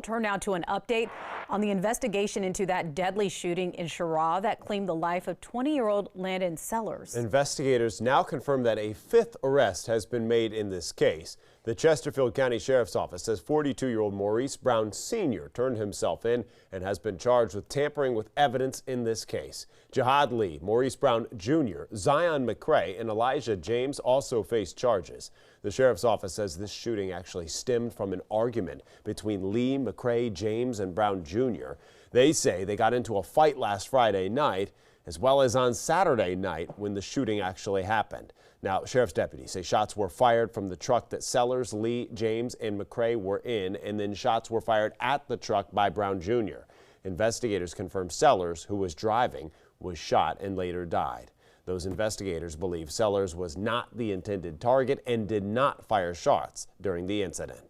Turn now to an update on the investigation into that deadly shooting in Cheraw that claimed the life of 20-year-old Landon Sellers. Investigators now confirm that a fifth arrest has been made in this case. The Chesterfield County Sheriff's Office says 42-year-old Maurice Brown Sr. turned himself in and has been charged with tampering with evidence in this case. Jihad Lee, Maurice Brown Jr., Zion McCrae, and Elijah James also face charges. The Sheriff's Office says this shooting actually stemmed from an argument between Lee, McCrae, James, and Brown Jr. They say they got into a fight last Friday night, as well as on Saturday night when the shooting actually happened. Now, sheriff's deputies say shots were fired from the truck that Sellers, Lee, James, and McCrae were in, and then shots were fired at the truck by Brown Jr. Investigators confirmed Sellers, who was driving, was shot and later died. Those investigators believe Sellers was not the intended target and did not fire shots during the incident.